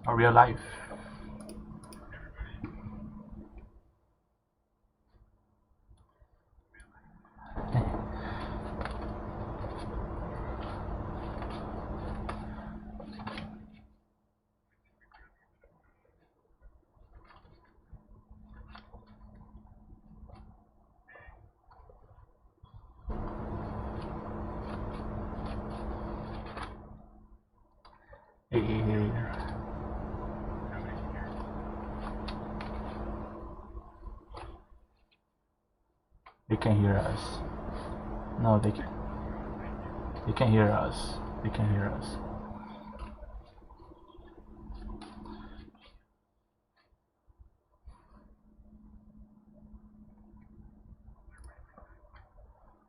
Are we alive? Hey. They can hear us. No, they can. They can hear us. They can hear us.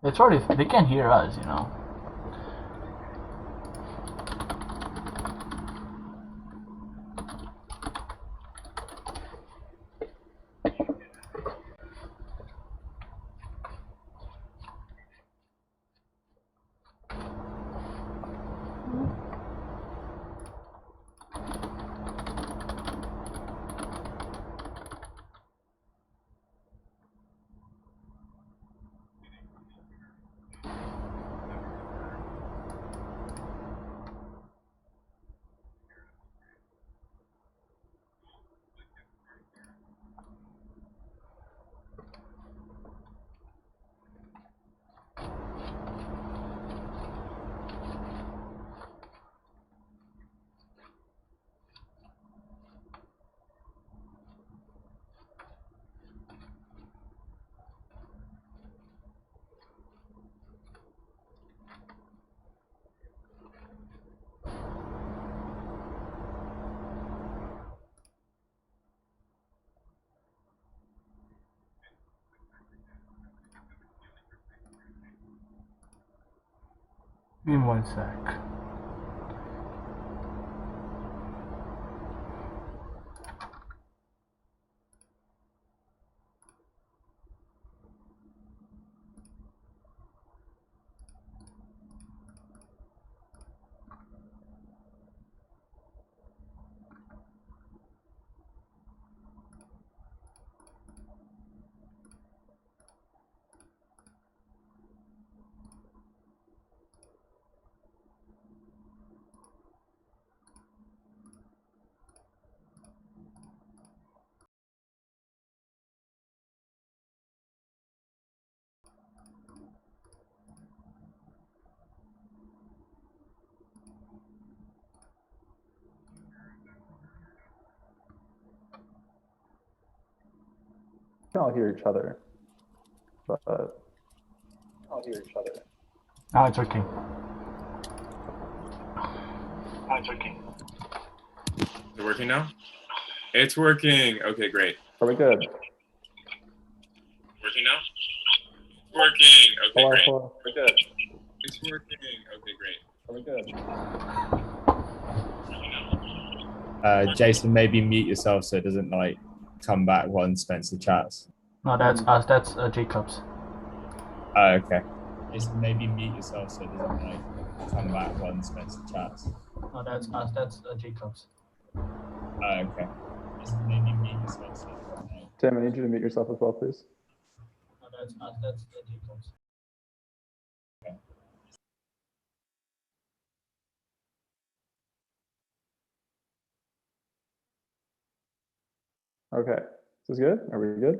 It's already. They can hear us, you know. Give me 1 sec. We can all hear each other, but all hear each other. Now it's working. Is it working now? It's working. Okay, great. Are we good? Working now? Working. Okay, Hello, great. hello. We're good. It's working. Okay, great. Are we good? Jason, maybe mute yourself so it doesn't like come back when Spencer chats. No, that's us. That's Jacobs. Oh, okay. Jason, maybe mute yourself so it doesn't like come back when Spencer chats. No, that's us. That's Jacobs. Oh, okay. Jason, maybe mute yourself so it doesn't like. Tim, I need you to mute yourself as well, please. No, that's us. That's Jacobs. Okay. Okay. Is this good? Are we good?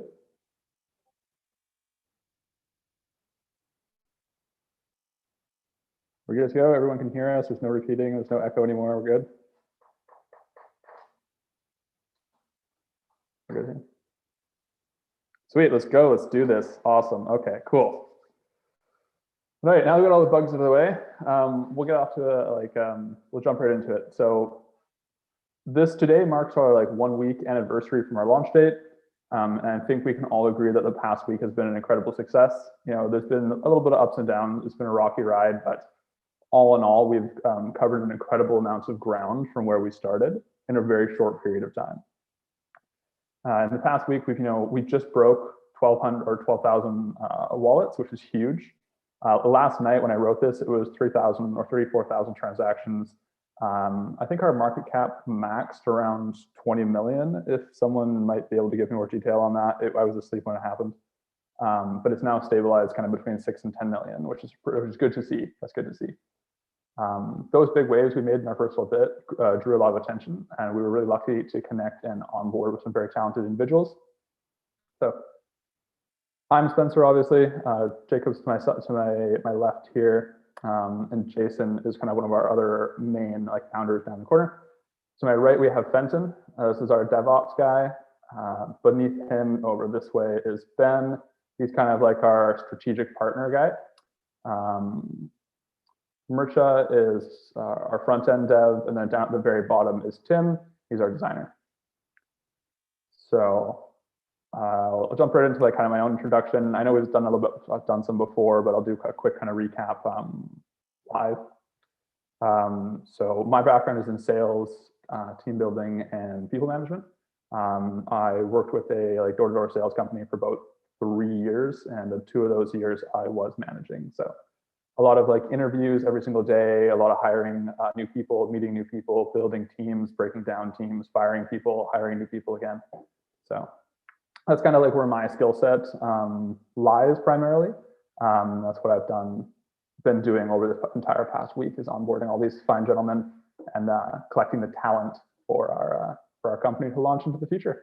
We're good to go. Everyone can hear us. There's no repeating. There's no echo anymore. We're good. We're good here. Sweet. Let's go. Let's do this. Awesome. Okay. Cool. All right. Now we got all the bugs out of the way. We'll get off to we'll jump right into it. So this today marks our 1 week anniversary from our launch date. And I think we can all agree that the past week has been an incredible success. You know, there's been a little bit of ups and downs. It's been a rocky ride, but all in all, we've covered an incredible amounts of ground from where we started in a very short period of time. In the past week, we just broke 1,200 or 12,000 wallets, which is huge. Last night when I wrote this, it was 3,000 or 34,000 transactions. I think our market cap maxed around 20 million. If someone might be able to give me more detail on that, I was asleep when it happened. But it's now stabilized kind of between 6 and 10 million, which is good to see. That's good to see. Those big waves we made in our first little bit drew a lot of attention, and we were really lucky to connect and onboard with some very talented individuals. So I'm Spencer, obviously. Jacob's to my left here, and Jason is kind of one of our other main founders down the corner. To my right, we have Fenton. This is our DevOps guy. Beneath him over this way is Ben. He's kind of like our strategic partner guy. Mircha is our front-end dev, and then down at the very bottom is Tim. He's our designer. So I'll jump right into kind of my own introduction. I know we've done a little bit, I've done some before, but I'll do a quick kind of recap live. So my background is in sales, team building, and people management. I worked with a door-to-door sales company for about 3 years, and 2 of those years I was managing. So a lot of interviews every single day, a lot of hiring new people, meeting new people, building teams, breaking down teams, firing people, hiring new people again. So that's kind of where my skill set lies primarily. That's what I've been doing over the entire past week, is onboarding all these fine gentlemen and collecting the talent for our company to launch into the future.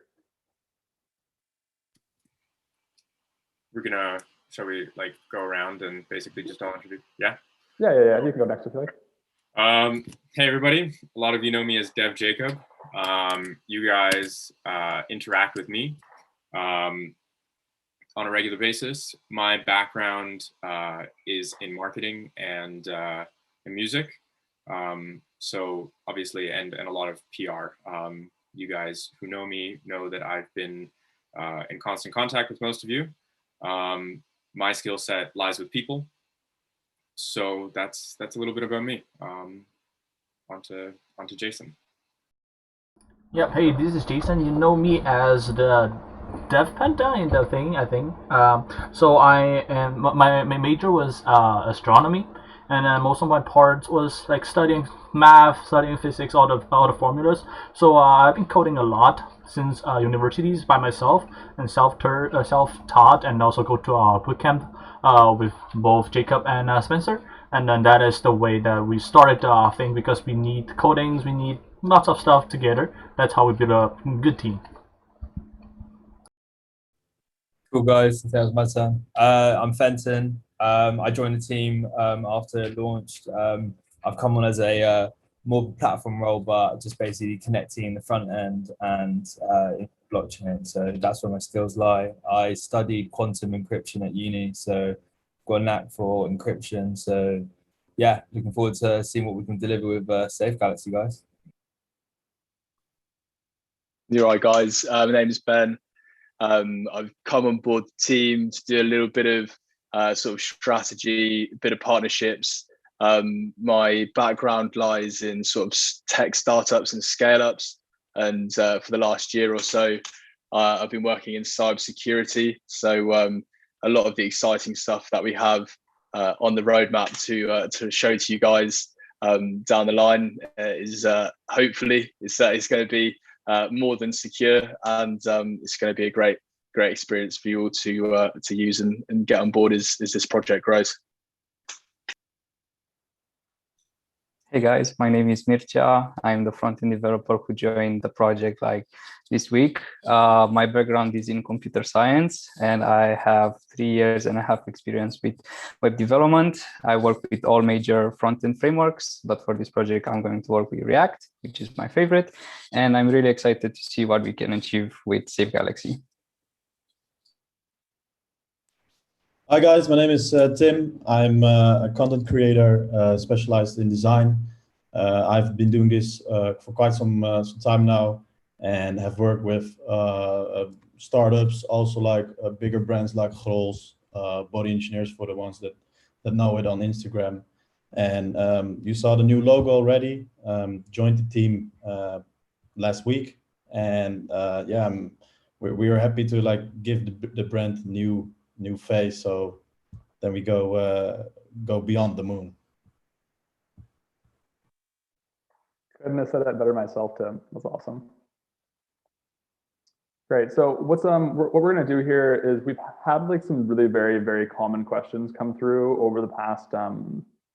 Shall we go around and basically just all introduce? Yeah. Yeah. You can go next if you like. Hey everybody, a lot of you know me as Dev Jacob. You guys interact with me on a regular basis. My background is in marketing and in music. So obviously, and a lot of PR. You guys who know me know that I've been in constant contact with most of you. My skill set lies with people. So that's a little bit about me. On to Jason. Yep. Hey, this is Jason. You know me as the Dev Penta in the thing, I think. So I am my major was astronomy, and most of my parts was studying math, studying physics, all the formulas. So I've been coding a lot since universities by myself and self-taught, and also go to bootcamp with both Jacob and Spencer. And then that is the way that we started the thing, because we need codings, we need lots of stuff together. That's how we build a good team. Cool guys, that was my turn. I'm Fenton. I joined the team after it launched. I've come on as a more platform role, but just basically connecting the front end and blockchain. So that's where my skills lie. I studied quantum encryption at uni, so got a knack for encryption. So yeah, looking forward to seeing what we can deliver with Safegalaxy, guys. You're right, guys. My name is Ben. I've come on board the team to do a little bit of sort of strategy, a bit of partnerships. My background lies in sort of tech startups and scale-ups, and for the last year or so, I've been working in cybersecurity. So a lot of the exciting stuff that we have on the roadmap to show to you guys down the line is hopefully it's going to be more than secure, and it's going to be a great experience for you all to use and get on board as this project grows. Hey guys, my name is Mircha. I'm the front-end developer who joined the project this week. My background is in computer science, and I have 3.5 years experience with web development. I work with all major front-end frameworks, but for this project, I'm going to work with React, which is my favorite. And I'm really excited to see what we can achieve with Safegalaxy. Hi guys, my name is Tim. I'm a content creator specialized in design. I've been doing this for quite some time now, and have worked with startups, also bigger brands like Grols, Body Engineers for the ones that know it on Instagram. And you saw the new logo already. Joined the team last week, and yeah, we are happy to give the brand new face, so then we go beyond the moon. Couldn't have said that better myself, Tim. That's awesome. Great. So what we're going to do here is we've had like some really very common questions come through over the past I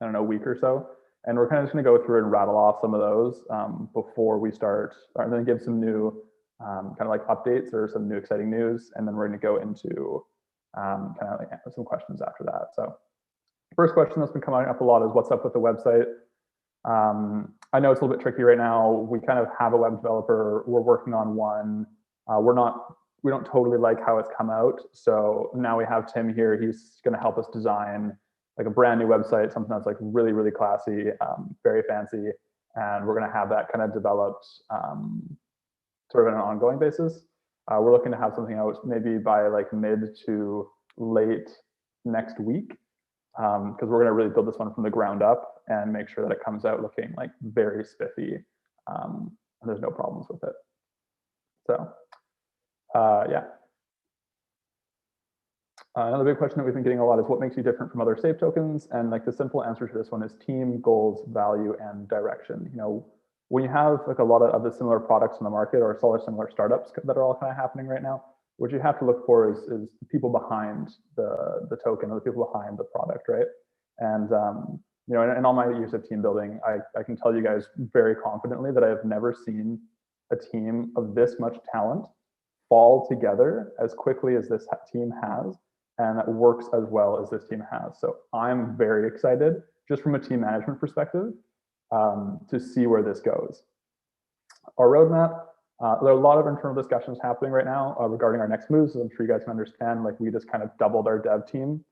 don't know, week or so, and we're kind of just going to go through and rattle off some of those before we start, and then give some new kind of like updates or some new exciting news, and then we're going to go into kind of like some questions after that. So first question that's been coming up a lot is what's up with the website. I know it's a little bit tricky right now. We kind of have a web developer. We're working on one. We don't totally like how it's come out. So now we have Tim here. He's going to help us design like a brand new website, something that's like really classy, very fancy. And we're going to have that kind of developed sort of on an ongoing basis. We're looking to have something out maybe by like mid to late next week, because we're going to really build this one from the ground up and make sure that it comes out looking like very spiffy, and there's no problems with it. So yeah. Another big question that we've been getting a lot is what makes you different from other safe tokens? And like the simple answer to this one is team, goals, value, and direction. You know, when you have like a lot of other similar products in the market or similar startups that are all kind of happening right now, what you have to look for is the people behind the token or the people behind the product, right? And you know, in all my years of team building, I can tell you guys very confidently that I have never seen a team of this much talent fall together as quickly as this team has, and that works as well as this team has. So I'm very excited, just from a team management perspective, to see where this goes. Our roadmap, there are a lot of internal discussions happening right now regarding our next moves. As I'm sure you guys can understand, like we just kind of doubled our dev team.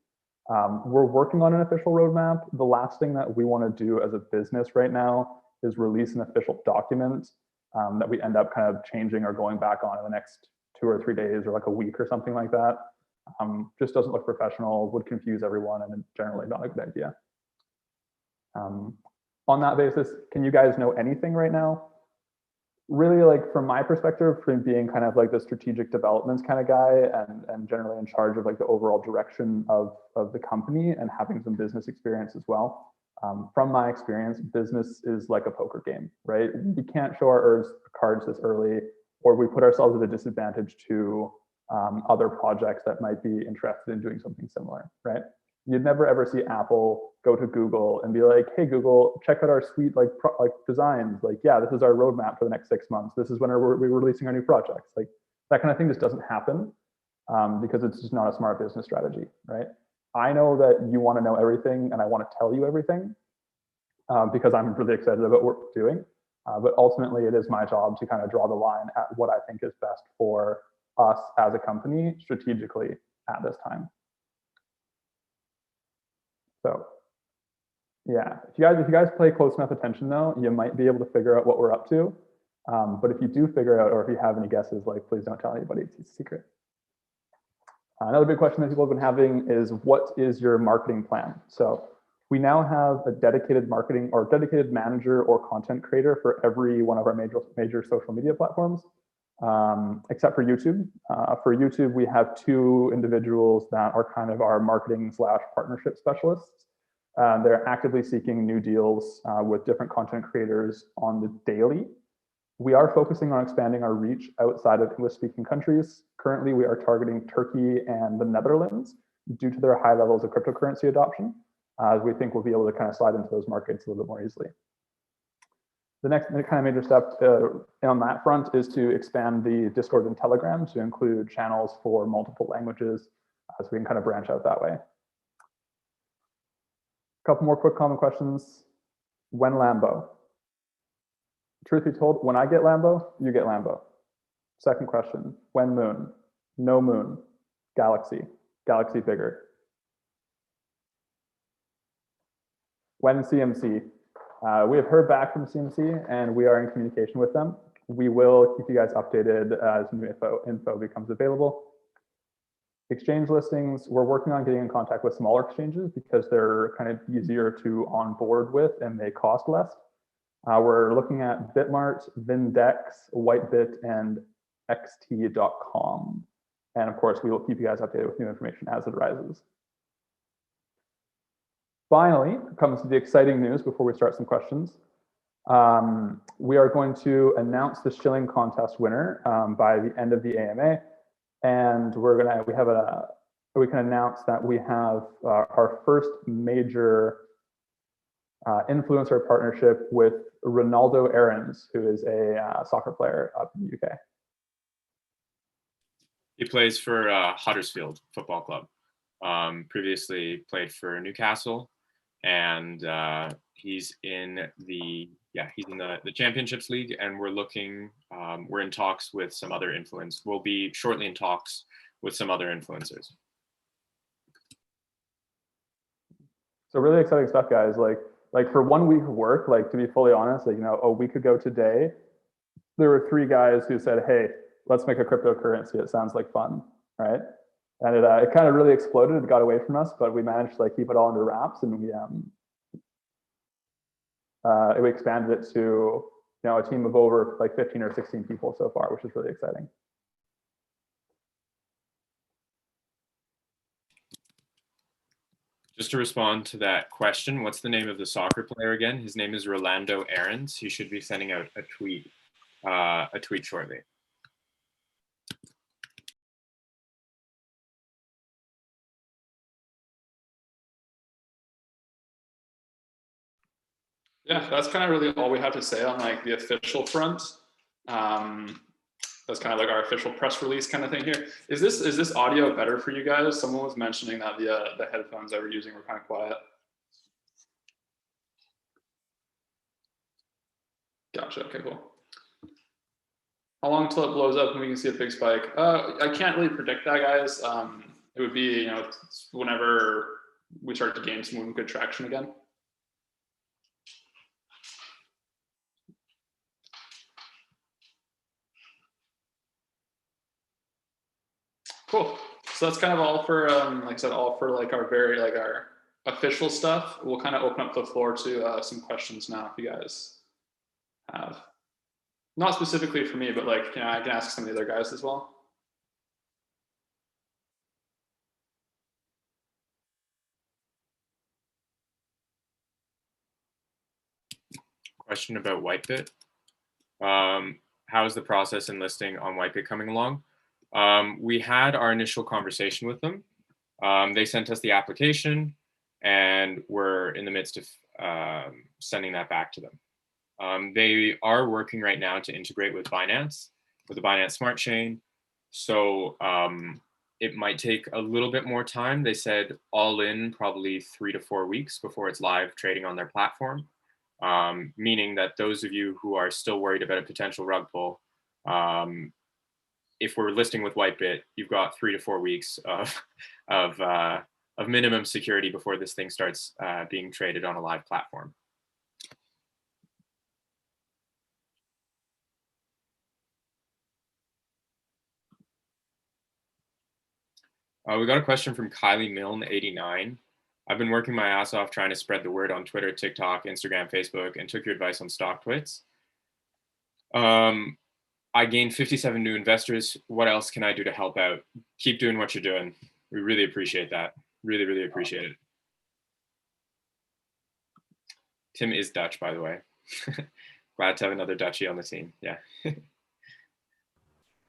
We're working on an official roadmap. The last thing that we want to do as a business right now is release an official document that we end up kind of changing or going back on in the next 2 or 3 days or like a week or something like that. Just doesn't look professional, would confuse everyone, and generally not a good idea. On that basis, can you guys know anything right now? Really, like from my perspective, from being kind of like the strategic developments kind of guy and generally in charge of like the overall direction of the company and having some business experience as well. From my experience, business is like a poker game, right? We can't show our cards this early, or we put ourselves at a disadvantage to other projects that might be interested in doing something similar, right? You'd never ever see Apple go to Google and be like, "Hey Google, check out our sweet like designs. Like, yeah, this is our roadmap for the next 6 months. This is when we're releasing our new projects." Like that kind of thing just doesn't happen because it's just not a smart business strategy, right? I know that you want to know everything, and I want to tell you everything because I'm really excited about what we're doing. But ultimately, it is my job to kind of draw the line at what I think is best for us as a company strategically at this time. So yeah, if you guys pay close enough attention though, you might be able to figure out what we're up to. But if you do figure out, or if you have any guesses, like please don't tell anybody, it's a secret. Another big question that people have been having is what is your marketing plan? So we now have a dedicated marketing or dedicated manager or content creator for every one of our major social media platforms, except for YouTube. For YouTube, we have 2 individuals that are kind of our marketing / partnership specialists. They're actively seeking new deals with different content creators on the daily. We are focusing on expanding our reach outside of English-speaking countries. Currently, we are targeting Turkey and the Netherlands due to their high levels of cryptocurrency adoption. We think we'll be able to kind of slide into those markets a little bit more easily. The next kind of major step on that front is to expand the Discord and Telegram to include channels for multiple languages, so we can kind of branch out that way. A couple more quick common questions. When Lambo? Truth be told, when I get Lambo, you get Lambo. Second question, when Moon? No Moon. Galaxy. Galaxy bigger. When CMC? We have heard back from CMC and we are in communication with them. We will keep you guys updated as new info becomes available. Exchange listings, we're working on getting in contact with smaller exchanges because they're kind of easier to onboard with and they cost less. We're looking at Bitmart, Vindex, Whitebit, and xt.com. And of course, we will keep you guys updated with new information as it arises. Finally, comes to the exciting news before we start some questions. We are going to announce the shilling contest winner by the end of the AMA, and we can announce that we have our first major influencer partnership with Ronaldo Aarons, who is a soccer player up in the UK. He plays for Huddersfield Football Club. Previously played for Newcastle, and he's in the Championships League, and we're in talks with some other We'll be shortly in talks with some other influencers. So really exciting stuff, guys. Like for 1 week of work, like to be fully honest, like, you know, a week ago today, there were 3 guys who said, "Hey, let's make a cryptocurrency. It sounds like fun," right? And it kind of really exploded. It got away from us, but we managed to like keep it all under wraps, and we expanded it to, you know, a team of over like 15 or 16 people so far, which is really exciting. Just to respond to that question, what's the name of the soccer player again? His name is Rolando Aarons. He should be sending out a tweet shortly. Yeah, that's kind of really all we have to say on like the official front. That's kind of like our official press release kind of thing here. Is this audio better for you guys? Someone was mentioning that the headphones I were using were kind of quiet. Gotcha. Okay, cool. How long until it blows up and we can see a big spike? I can't really predict that, guys. It would be, you know, whenever we start to gain some good traction again. Cool. So that's kind of all for, like I said, all for like our official stuff. We'll kind of open up the floor to some questions now if you guys have. Not specifically for me, but like, you know, I can ask some of the other guys as well. Question about Whitebit. How is the process in listing on Whitebit coming along? We had our initial conversation with them. They sent us the application, and we're in the midst of sending that back to them. They are working right now to integrate with Binance, with the Binance Smart Chain. So it might take a little bit more time. They said all in probably 3 to 4 weeks before it's live trading on their platform. Meaning that those of you who are still worried about a potential rug pull, if we're listing with Whitebit, you've got 3 to 4 weeks of minimum security before this thing starts being traded on a live platform. We got a question from Kylie Milne 89. I've been working my ass off trying to spread the word on Twitter, TikTok, Instagram, Facebook, and took your advice on StockTwits. I gained 57 new investors. What else can I do to help out? Keep doing what you're doing. We really appreciate that. Really, really appreciate it. Tim is Dutch, by the way. Glad to have another Dutchie on the team. Yeah.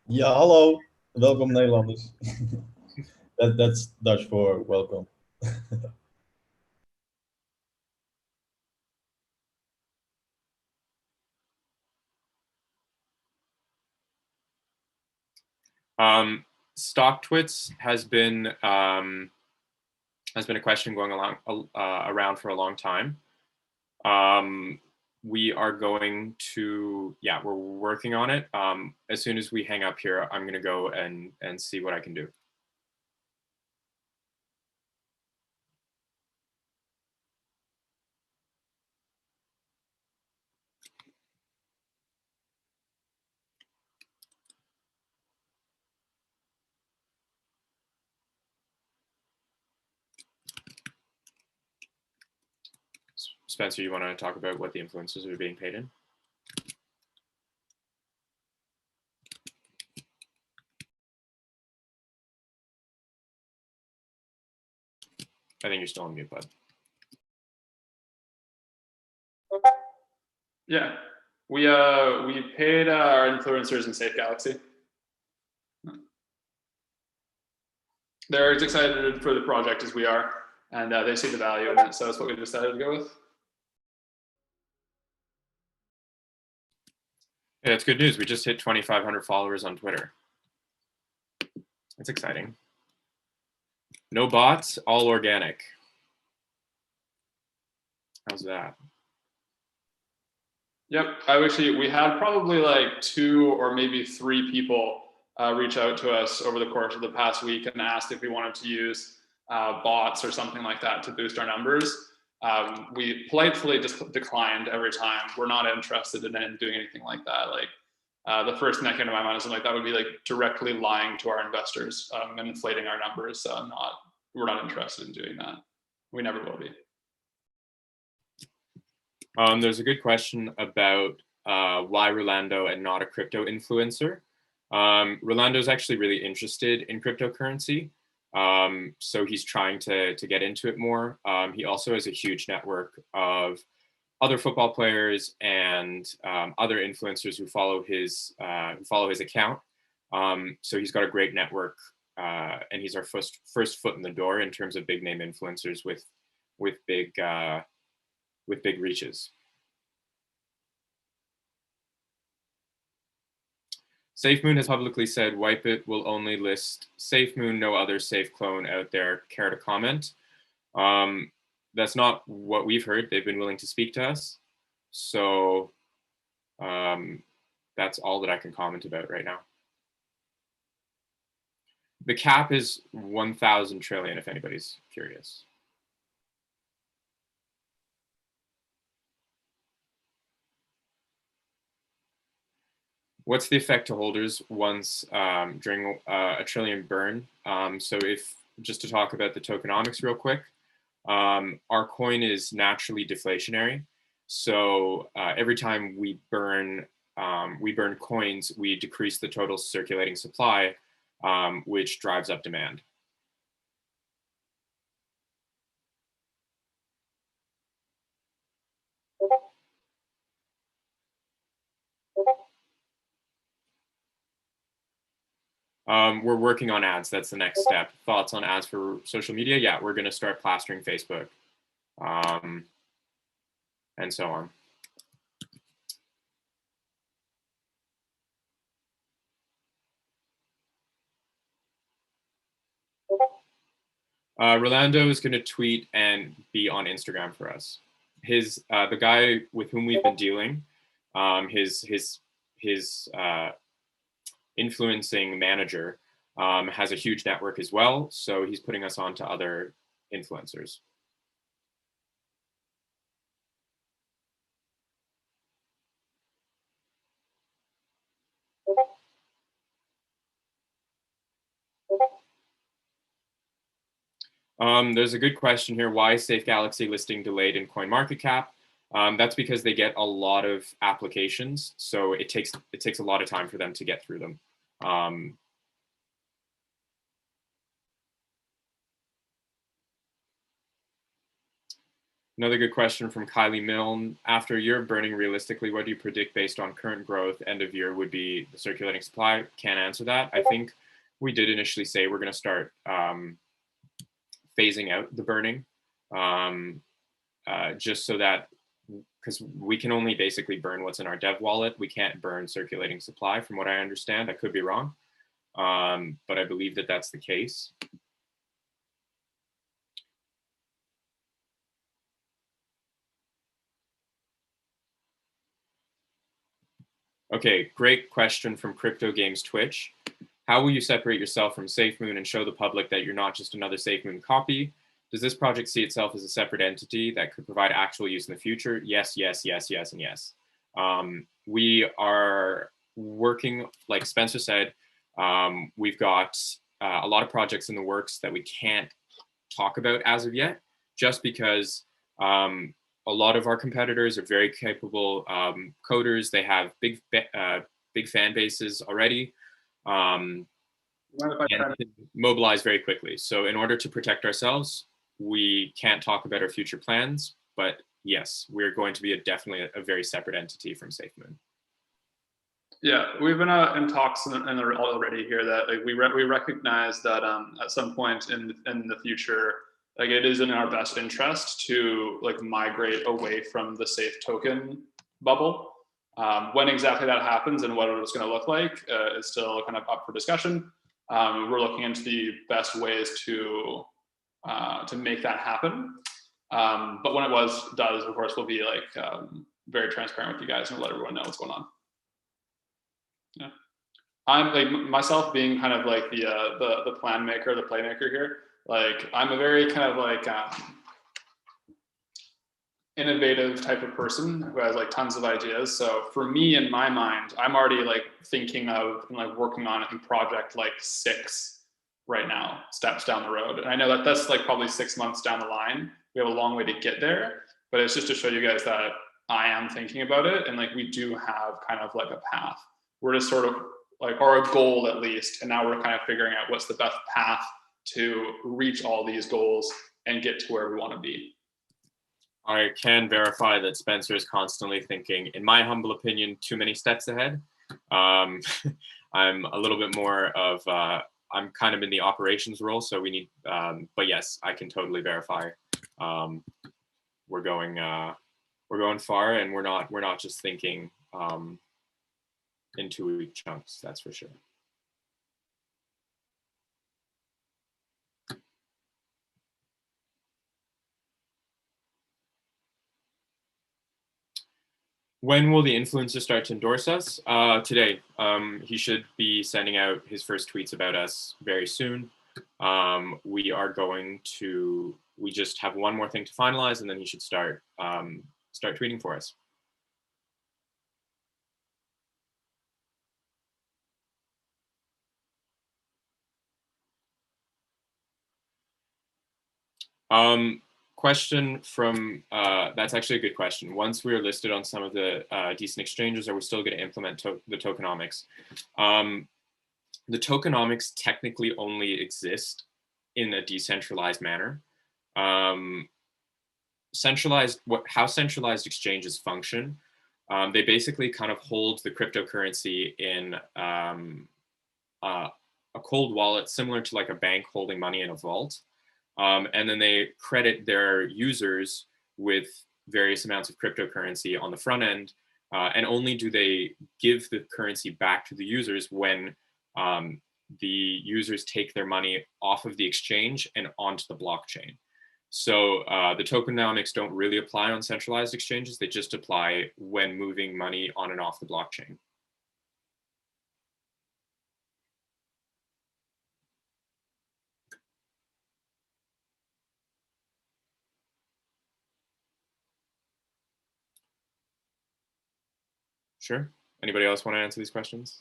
Ja, hallo. Welkom Nederlanders. That's Dutch for welcome. StockTwits has been a question going around for a long time. We are going to, yeah, we're working on it. As soon as we hang up here, I'm going to go and see what I can do. Spencer, you want to talk about what the influencers are being paid in? I think you're still on mute, bud. Yeah, we paid our influencers in Safegalaxy. They're as excited for the project as we are, and they see the value in it, so that's what we decided to go with. Yeah, it's good news. We just hit 2,500 followers on Twitter. That's exciting. No bots, all organic. How's that? Yep, we had probably like 2 or maybe 3 people reach out to us over the course of the past week and asked if we wanted to use bots or something like that to boost our numbers. We politely just declined every time. We're not interested in doing anything like that. Like the first thing that came to my mind is something like that would be like directly lying to our investors and inflating our numbers. So we're not interested in doing that. We never will be. There's a good question about why Rolando and not a crypto influencer. Rolando is actually really interested in cryptocurrency, so he's trying to get into it more. He also has a huge network of other football players and other influencers who follow his account. So he's got a great network, and he's our first foot in the door in terms of big name influencers with big reaches. SafeMoon has publicly said Wipeout will only list SafeMoon, no other safe clone out there. Care to comment? That's not what we've heard. They've been willing to speak to us. So that's all that I can comment about right now. The cap is 1,000 trillion, if anybody's curious. What's the effect to holders once during a trillion burn? So just to talk about the tokenomics real quick, our coin is naturally deflationary. So every time we burn coins, we decrease the total circulating supply, which drives up demand. We're working on ads. That's the next step. Thoughts on ads for social media? Yeah, we're going to start plastering Facebook, and so on. Rolando is going to tweet and be on Instagram for us. The guy with whom we've been dealing, his influencing manager has a huge network as well, so he's putting us on to other influencers. There's a good question here. Why is Safegalaxy listing delayed in CoinMarketCap? That's because they get a lot of applications, so it takes a lot of time for them to get through them. Another good question from Kylie Milne. After a year of burning, realistically, what do you predict based on current growth? End of year would be the circulating supply. Can't answer that. I think we did initially say we're going to start phasing out the burning, just so that, because we can only basically burn what's in our dev wallet. We can't burn circulating supply, from what I understand. I could be wrong, but I believe that that's the case. Okay, great question from Crypto Games Twitch. How will you separate yourself from SafeMoon and show the public that you're not just another SafeMoon copy? Does this project see itself as a separate entity that could provide actual use in the future? Yes, yes, yes, yes, and yes. We are working, like Spencer said, we've got a lot of projects in the works that we can't talk about as of yet, just because a lot of our competitors are very capable coders. They have big fan bases already, and can mobilize very quickly. So in order to protect ourselves, we can't talk about our future plans, but yes, we're going to be definitely a very separate entity from SafeMoon. Yeah, we've been in talks already here that like we recognize that at some point in the future, like it is in our best interest to like migrate away from the safe token bubble. When exactly that happens and what it's going to look like is still kind of up for discussion. We're looking into the best ways to make that happen. But when it does, of course, we'll be like very transparent with you guys and let everyone know what's going on. Yeah, I'm like myself being kind of like the plan maker, the playmaker here. Like I'm a very kind of like innovative type of person who has like tons of ideas. So for me, in my mind, I'm already like thinking of and like working on a project like 6 right now, steps down the road. And I know that that's like probably 6 months down the line. We have a long way to get there, but it's just to show you guys that I am thinking about it. And like, we do have kind of like a path. We're just sort of like, or a goal at least. And now we're kind of figuring out what's the best path to reach all these goals and get to where we want to be. I can verify that Spencer is constantly thinking, in my humble opinion, too many steps ahead. I'm a little bit more of, I'm kind of in the operations role, so we need, but yes, I can totally verify. We're going far, and we're not just thinking in 2-week chunks, that's for sure. When will the influencer start to endorse us? Today. He should be sending out his first tweets about us very soon. We just have one more thing to finalize, and then he should start tweeting for us. Question from, that's actually a good question. Once we are listed on some of the decent exchanges, are we still going to implement the tokenomics? The tokenomics technically only exist in a decentralized manner. How centralized exchanges function, they basically kind of hold the cryptocurrency in a cold wallet, similar to like a bank holding money in a vault. And then they credit their users with various amounts of cryptocurrency on the front end, and only do they give the currency back to the users when the users take their money off of the exchange and onto the blockchain. So the tokenomics don't really apply on centralized exchanges. They just apply when moving money on and off the blockchain. Sure. Anybody else want to answer these questions?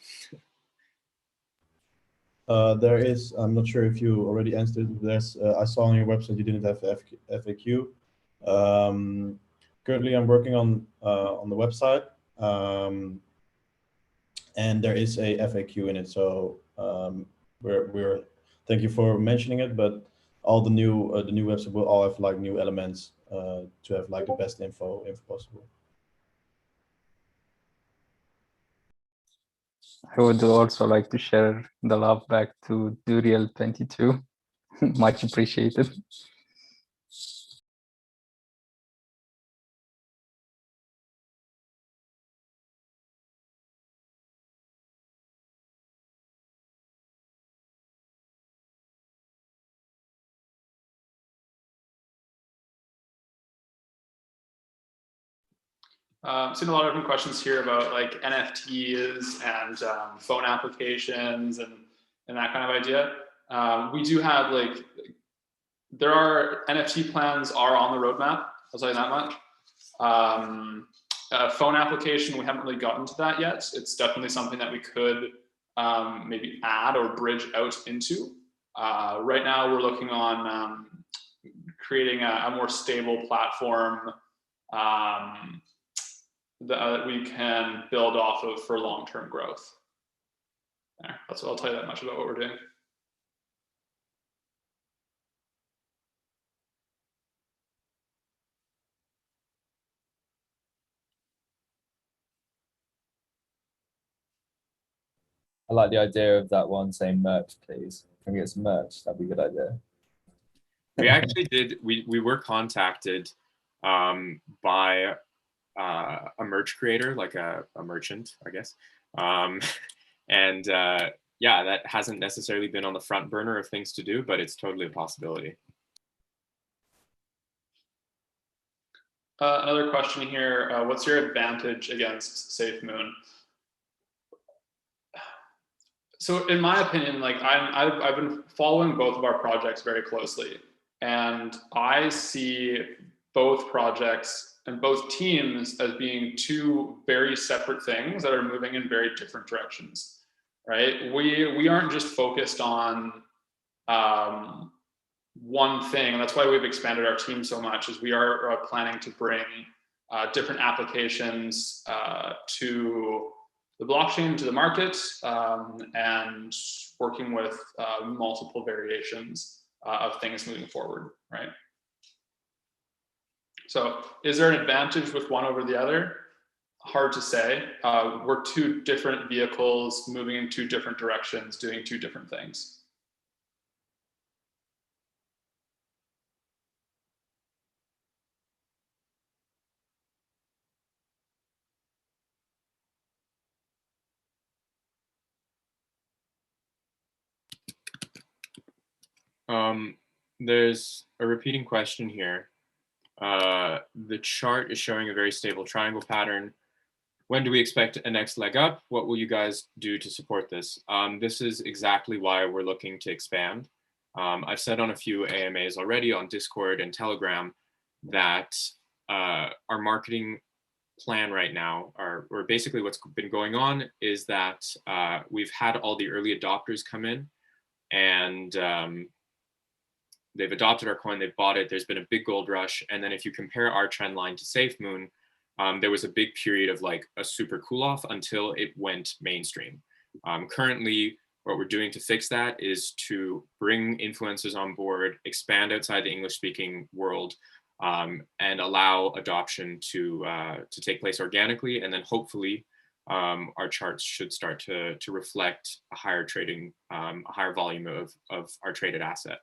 There is, I'm not sure if you already answered this. I saw on your website you didn't have FAQ. Currently, I'm working on the website, and there is a FAQ in it. So we're thank you for mentioning it. But all the new website will all have like new elements to have like the best info if possible. I would also like to share the love back to Duriel22. Much appreciated. I've seen a lot of different questions here about like NFTs and phone applications and that kind of idea. We do have like, there are NFT plans are on the roadmap, I'll tell you that much. Phone application, we haven't really gotten to that yet. It's definitely something that we could maybe add or bridge out into. Right now we're looking on creating a more stable platform that we can build off of for long-term growth. There, that's what I'll tell you that much about what we're doing. I like the idea of that one saying merch, please. Can we get some merch? That'd be a good idea. We actually did. We were contacted by a merch creator, like a merchant, I guess. And yeah, that hasn't necessarily been on the front burner of things to do, but it's totally a possibility. Another question here. What's your advantage against SafeMoon? So in my opinion, like I've been following both of our projects very closely, and I see both projects and both teams as being two very separate things that are moving in very different directions, right? We aren't just focused on one thing, and that's why we've expanded our team so much, is we are planning to bring different applications to the blockchain, to the market, and working with multiple variations of things moving forward, right? So is there an advantage with one over the other? Hard to say. We're two different vehicles moving in two different directions, doing two different things. There's a repeating question here. The chart is showing a very stable triangle pattern. When do we expect a next leg up? What will you guys do to support this? This is exactly why we're looking to expand. I've said on a few AMAs already on Discord and Telegram that our marketing plan right now, or basically what's been going on, is that we've had all the early adopters come in, and they've adopted our coin, they've bought it, there's been a big gold rush. And then if you compare our trend line to SafeMoon, there was a big period of like a super cool off until it went mainstream. Currently, what we're doing to fix that is to bring influencers on board, expand outside the English speaking world, and allow adoption to take place organically. And then hopefully our charts should start to reflect a higher trading, a higher volume of our traded asset.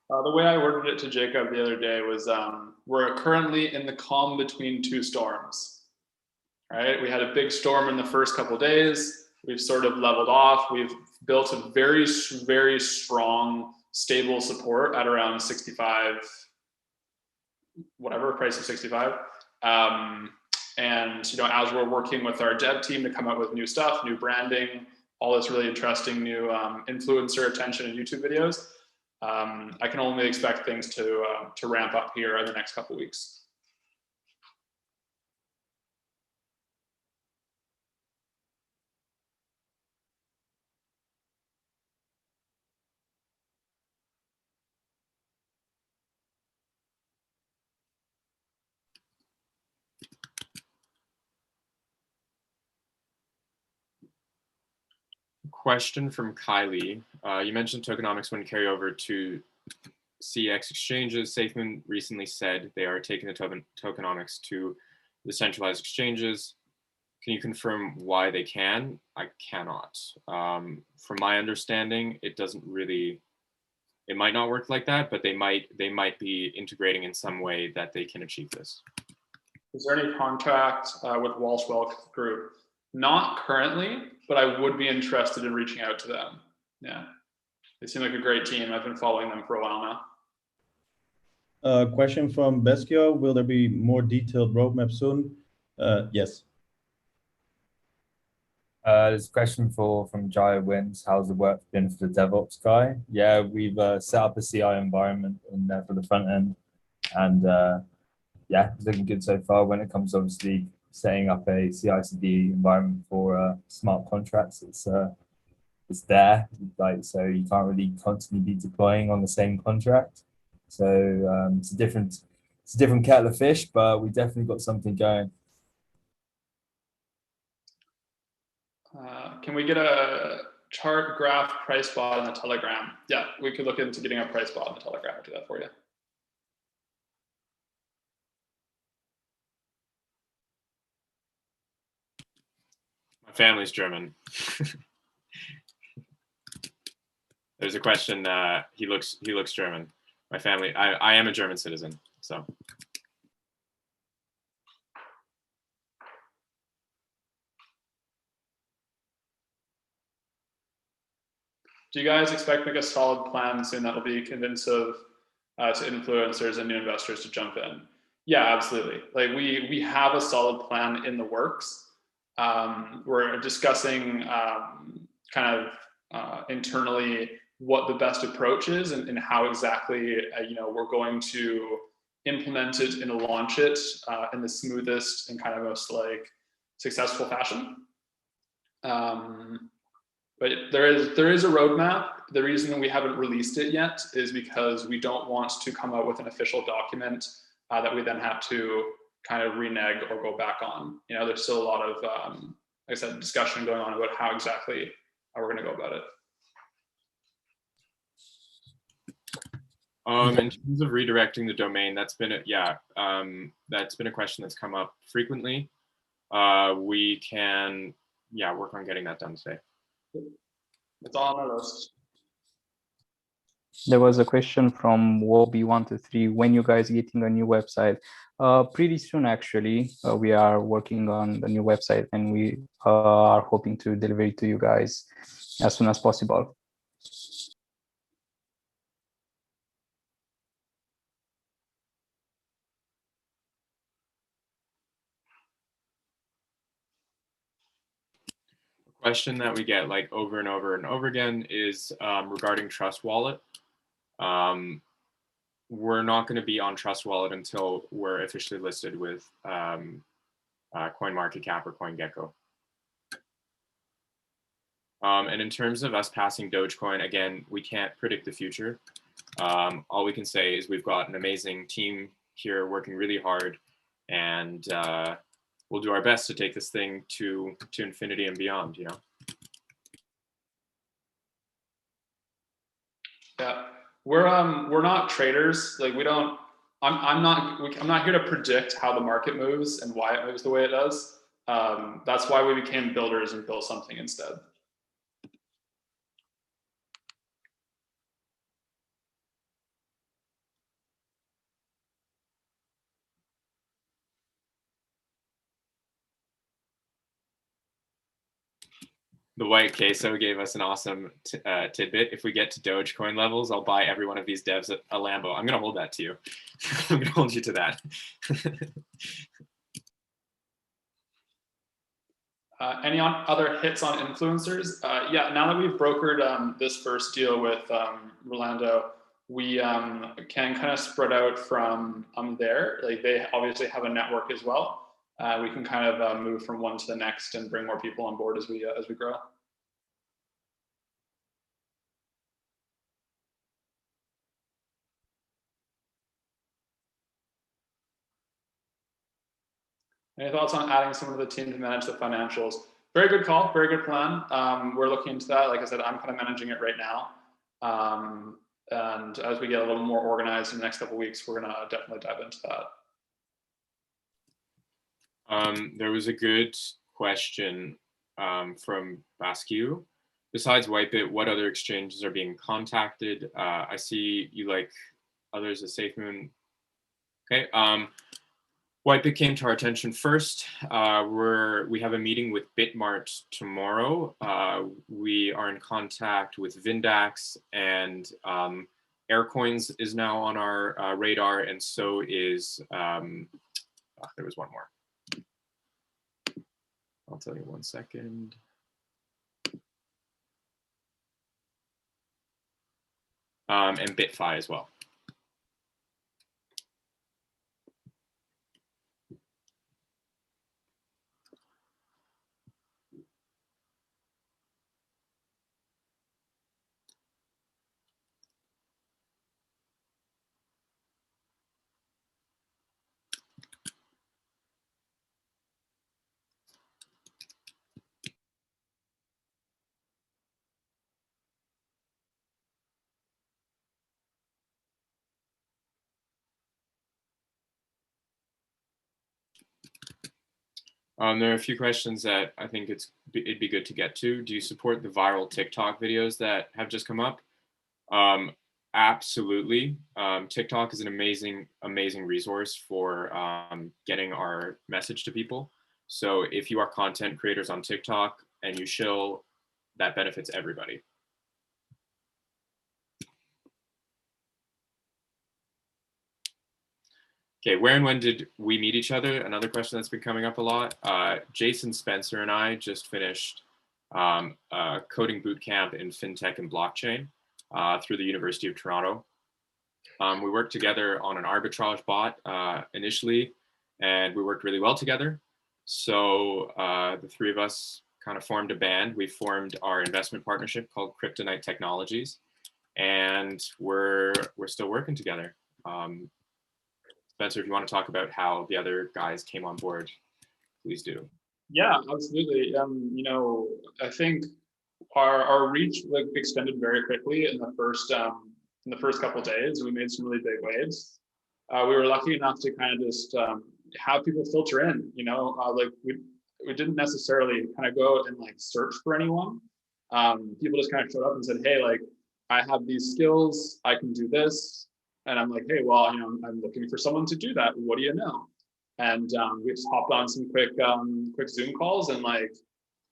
The way I worded it to Jacob the other day was, we're currently in the calm between two storms, right? We had a big storm in the first couple of days. We've sort of leveled off. We've built a very, very strong, stable support at around 65, whatever, price of 65. And, you know, as we're working with our dev team to come up with new stuff, new branding, all this really interesting new influencer attention and YouTube videos, I can only expect things to ramp up here in the next couple of weeks. Question from Kylie. You mentioned tokenomics wouldn't carry over to CX exchanges. SafeMoon recently said they are taking the tokenomics to the centralized exchanges. Can you confirm why they can? I cannot. From my understanding, it doesn't really, it might not work like that, but they might be integrating in some way that they can achieve this. Is there any contract with Walsh Wealth Group? Not currently, but I would be interested in reaching out to them. Yeah, they seem like a great team. I've been following them for a while now. Question from Beskio. Will there be more detailed roadmap soon? Yes. There's a question from Jaya Wins. How's the work been for the DevOps guy? Yeah, we've set up a CI environment in there for the front end, and yeah, it's looking good so far. When it comes to obviously setting up a CI/CD environment for smart contracts, it's there, like, so you can't really constantly be deploying on the same contract. So it's a different kettle of fish, but we definitely got something going. Can we get a chart graph price bot in the Telegram? Yeah, we could look into getting a price bot in the Telegram. I'll do that for you. My family's German. There's a question. He looks German. My family. I am a German citizen. So. Do you guys expect like a solid plan soon that will be convincing to influencers and new investors to jump in? Yeah, absolutely. Like we have a solid plan in the works. We're discussing kind of internally what the best approach is and how exactly we're going to implement it and launch it in the smoothest and kind of most like successful fashion. But there is a roadmap. The reason we haven't released it yet is because we don't want to come out with an official document that we then have to kind of renege or go back on. There's still a lot of, like I said, discussion going on about how exactly we're going to go about it. In terms of redirecting the domain, that's been a question that's come up frequently. We can work on getting that done today. It's all on our list. There was a question from Wobby123. When you guys getting a new website? Pretty soon, actually. We are working on the new website, and we are hoping to deliver it to you guys as soon as possible. Question that we get like over and over and over again is regarding Trust Wallet. We're not going to be on Trust Wallet until we're officially listed with CoinMarketCap or CoinGecko. And in terms of us passing Dogecoin, again, we can't predict the future. All we can say is we've got an amazing team here working really hard, and we'll do our best to take this thing to infinity and beyond, Yeah, we're not traders. Like we don't. I'm not here to predict how the market moves and why it moves the way it does. That's why we became builders and built something instead. The White Queso gave us an awesome tidbit. If we get to Dogecoin levels, I'll buy every one of these devs a Lambo. I'm going to hold that to you. I'm going to hold you to that. Any other hits on influencers? Yeah, now that we've brokered this first deal with Rolando, we can kind of spread out from there. Like they obviously have a network as well. We can kind of move from one to the next and bring more people on board as we grow. Any thoughts on adding someone to the team to manage the financials? Very good call, very good plan. We're looking into that. Like I said, I'm kind of managing it right now. And as we get a little more organized in the next couple of weeks, we're gonna definitely dive into that. There was a good question from Basque. Besides Whitebit, what other exchanges are being contacted? I see you like others as SafeMoon. Okay. Whitebit came to our attention first. We have a meeting with Bitmart tomorrow. We are in contact with Vindax, and Aircoins is now on our radar, and so is there was one more. I'll tell you 1 second. And BitFi as well. There are a few questions that I think it'd be good to get to. Do you support the viral TikTok videos that have just come up? Absolutely. TikTok is an amazing resource for getting our message to people. So if you are content creators on TikTok and you shill, that benefits everybody. Okay, where and when did we meet each other? Another question that's been coming up a lot. Jason Spencer and I just finished a coding bootcamp in fintech and blockchain through the University of Toronto. We worked together on an arbitrage bot initially, and we worked really well together. So the three of us kind of formed a band. We formed our investment partnership called Kryptonite Technologies, and we're still working together. Spencer, if you want to talk about how the other guys came on board, please do. Yeah, absolutely. You know, I think our reach like extended very quickly in the first couple of days. We made some really big waves. We were lucky enough to kind of just have people filter in. You know, like we didn't necessarily kind of go and like search for anyone. People just kind of showed up and said, "Hey, like I have these skills. I can do this." And I'm like, "Hey, well, you know, I'm looking for someone to do that. What do you know?" And we just hopped on some quick Zoom calls and like,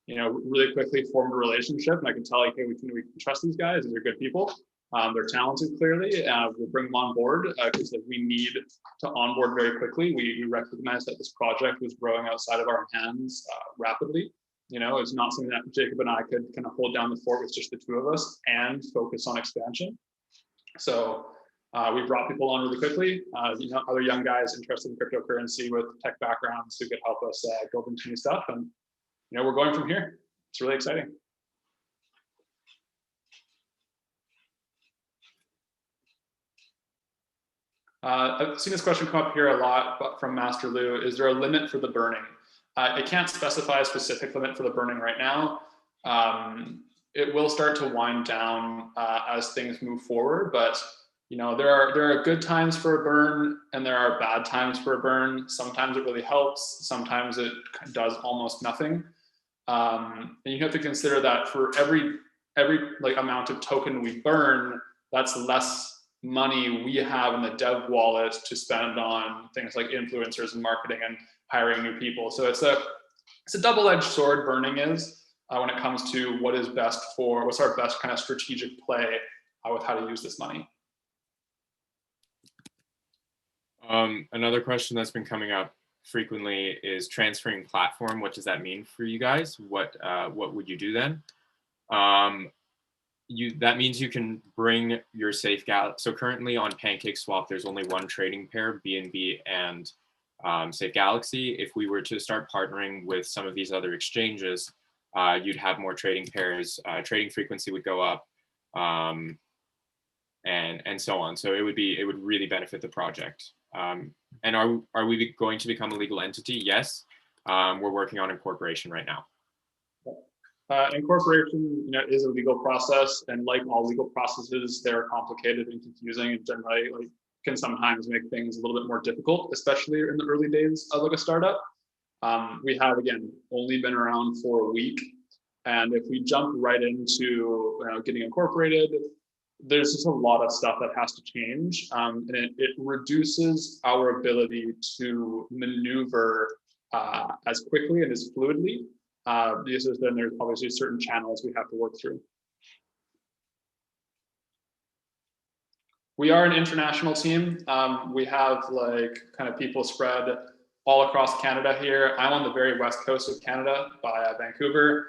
you know, really quickly formed a relationship. And I can tell like, hey, we can trust these guys. These are good people. They're talented, clearly. We'll bring them on board because like, we need to onboard very quickly. We recognize that this project was growing outside of our hands rapidly. You know, it's not something that Jacob and I could kind of hold down the fort with just the two of us and focus on expansion. So we brought people on really quickly. You know, other young guys interested in cryptocurrency with tech backgrounds who could help us build into new stuff. And you know, we're going from here. It's really exciting. I've seen this question come up here a lot, but from Master Lou, is there a limit for the burning? I can't specify a specific limit for the burning right now. It will start to wind down as things move forward, but you know, there are good times for a burn and there are bad times for a burn. Sometimes it really helps. Sometimes it does almost nothing. And you have to consider that for every like amount of token we burn, that's less money we have in the dev wallet to spend on things like influencers and marketing and hiring new people. So it's a double-edged sword, burning is when it comes to what's our best kind of strategic play with how to use this money. Another question that's been coming up frequently is transferring platform. What does that mean for you guys? What would you do then? That means you can bring your Safegalaxy. So currently on PancakeSwap, there's only one trading pair, BNB and Safegalaxy. If we were to start partnering with some of these other exchanges, you'd have more trading pairs. Trading frequency would go up, and so on. So it would really benefit the project. And are we going to become a legal entity? Yes. We're working on incorporation right now. Incorporation, you know, is a legal process, and like all legal processes, they're complicated and confusing, and generally, like, can sometimes make things a little bit more difficult, especially in the early days of like a startup. We have again only been around for a week, and if we jump right into getting incorporated, there's just a lot of stuff that has to change, and it reduces our ability to maneuver as quickly and as fluidly. Because then there's obviously certain channels we have to work through. We are an international team. We have like kind of people spread all across Canada here. I'm on the very west coast of Canada by Vancouver,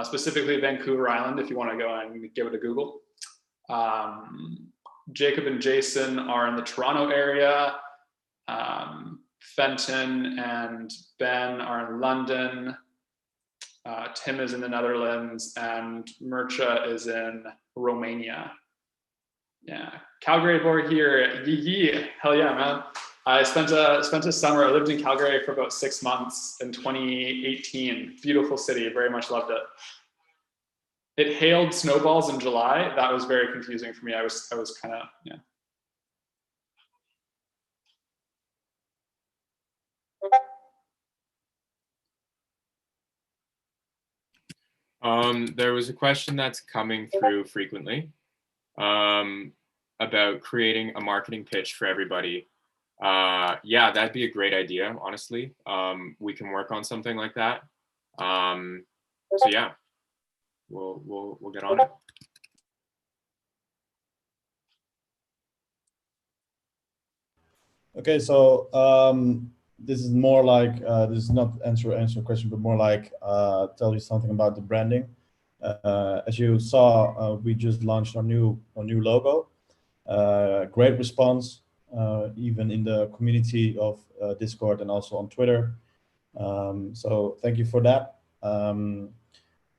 specifically Vancouver Island, if you want to go and give it a Google. Jacob and Jason are in the Toronto area. Fenton and Ben are in London. Tim is in the Netherlands, and Mircea is in Romania. Yeah, Calgary boy here. Yee, hell yeah, man! I spent a summer. I lived in Calgary for about 6 months in 2018. Beautiful city, very much loved it. It hailed snowballs in July. That was very confusing for me. I was kind of, yeah. There was a question that's coming through frequently about creating a marketing pitch for everybody. Yeah, that'd be a great idea, honestly. We can work on something like that. So yeah, we'll get on it. Okay, so this is more like this is not answer a question, but more like tell you something about the branding. As you saw, we just launched our new logo. Great response, even in the community of Discord and also on Twitter. So thank you for that.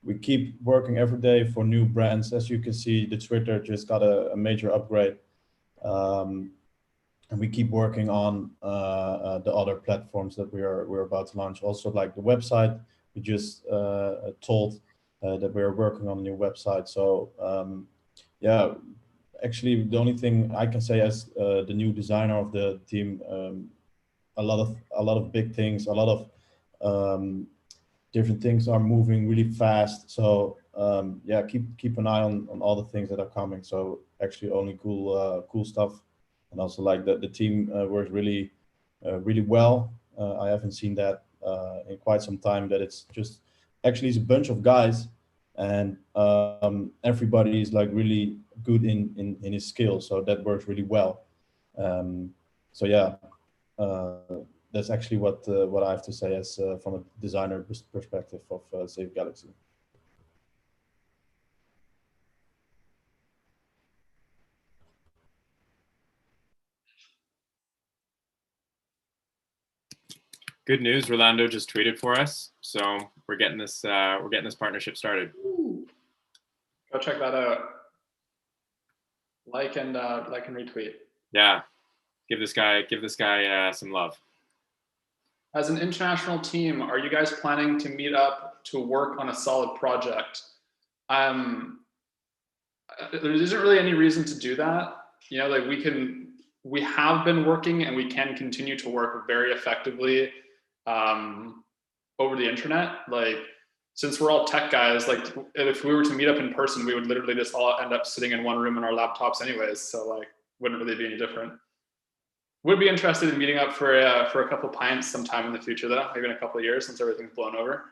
We keep working every day for new brands. As you can see, the Twitter just got a major upgrade. And we keep working on the other platforms that we're about to launch. Also, like the website, we just told that we're working on a new website. So yeah, actually, the only thing I can say as the new designer of the team, a lot of big things, a lot of different things are moving really fast. So yeah, keep an eye on all the things that are coming. So actually, only cool stuff. And also like the team works really well. I haven't seen that in quite some time, that it's just actually it's a bunch of guys, and everybody is like really good in his skills, so that works really well. So yeah, that's actually what I have to say as from a designer perspective of Safegalaxy. Good news, Rolando just tweeted for us, so we're getting this partnership started. Ooh. Go check that out. Like and retweet. Yeah, give this guy some love. As an international team, are you guys planning to meet up to work on a solid project? There isn't really any reason to do that. You know, like we have been working and we can continue to work very effectively over the internet. Like, since we're all tech guys, like if we were to meet up in person, we would literally just all end up sitting in one room on our laptops anyways. So like, wouldn't really be any different. Would be interested in meeting up for a couple pints sometime in the future, though, maybe in a couple of years since everything's blown over.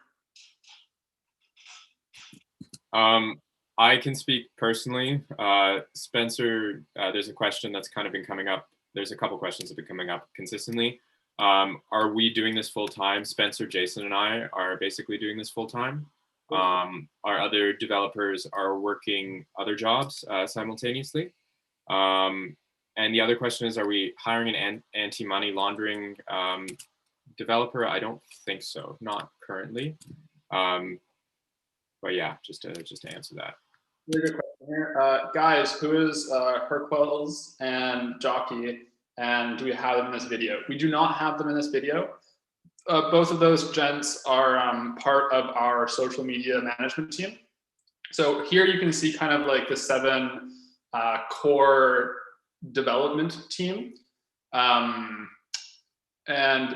I can speak personally. Spencer, there's a question that's kind of been coming up. There's a couple questions that have been coming up consistently. Are we doing this full time? Spencer, Jason, and I are basically doing this full time. Our other developers are working other jobs simultaneously. And the other question is, are we hiring an anti-money laundering developer? I don't think so, not currently. But yeah, just to answer that. Really good question here. Guys, who is Herquels and Jockey, and do we have them in this video? We do not have them in this video. Both of those gents are part of our social media management team. So here you can see kind of like the 7 core development team. And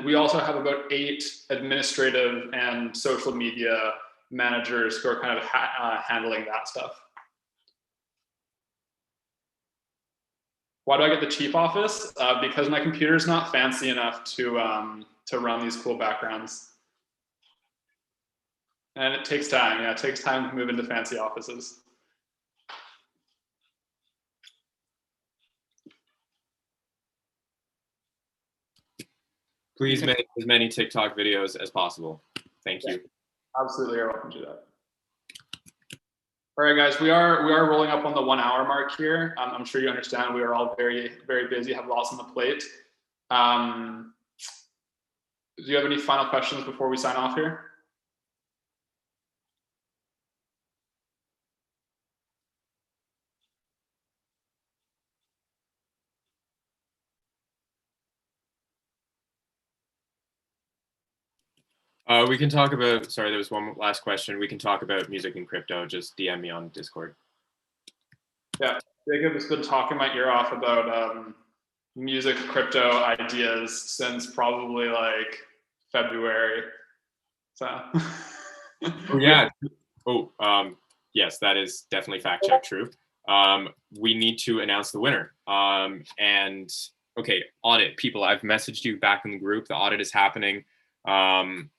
we also have about 8 administrative and social media managers who are kind of handling that stuff. Why do I get the chief office? Because my computer is not fancy enough to run these cool backgrounds. And it takes time. Yeah, it takes time to move into fancy offices. Please make as many TikTok videos as possible. Thank you. Absolutely, you're welcome to do that. All right, guys, we are rolling up on the 1 hour mark here. I'm sure you understand we are all very, very busy, have lots on the plate. Do you have any final questions before we sign off here? We can talk about, sorry, there was one last question. We can talk about music and crypto. Just DM me on Discord. Yeah, Jacob has been talking my ear off about music crypto ideas since probably like February. So Oh, yeah. Oh, yes, that is definitely fact check true. We need to announce the winner. And okay, audit people, I've messaged you back in the group. The audit is happening. Thank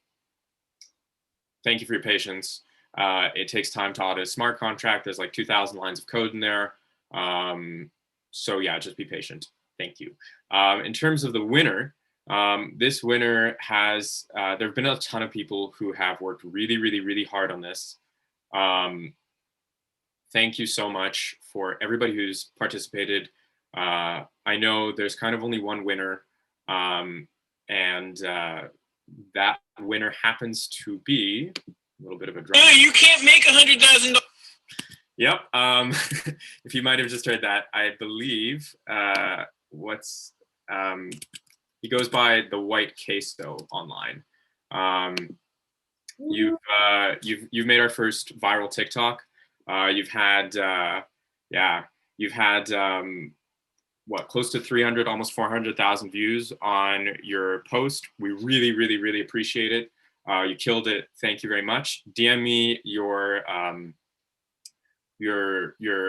you for your patience. It takes time to audit a smart contract. There's like 2,000 lines of code in there. So yeah, just be patient. Thank you. In terms of the winner, this winner has, there have been a ton of people who have worked really, really, really hard on this. Thank you so much for everybody who's participated. I know there's kind of only one winner, and that winner happens to be a little bit of a drama. No, you can't make $100,000. Yep. If you might have just heard that, I believe he goes by the White Queso online. You've made our first viral TikTok. You've had what, close to 300, almost 400,000 views on your post. We really, really, really appreciate it. You killed it. Thank you very much. DM me your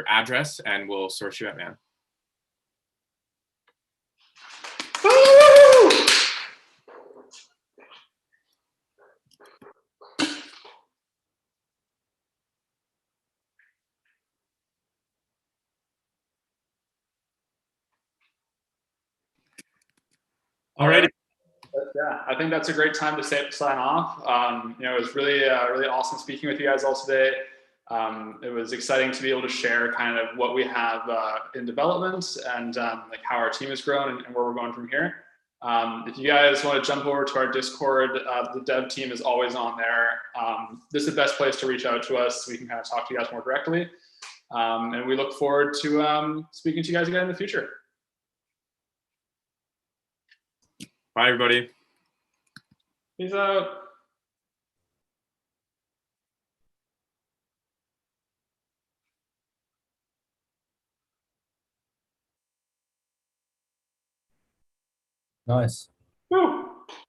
address and we'll sort you out, man. All right. Yeah, I think that's a great time to sign off. It was really, really awesome speaking with you guys all today. It was exciting to be able to share kind of what we have in development and like how our team has grown and where we're going from here. If you guys want to jump over to our Discord, the dev team is always on there. This is the best place to reach out to us so we can kind of talk to you guys more directly. And we look forward to speaking to you guys again in the future. Bye, everybody. Peace out. Nice.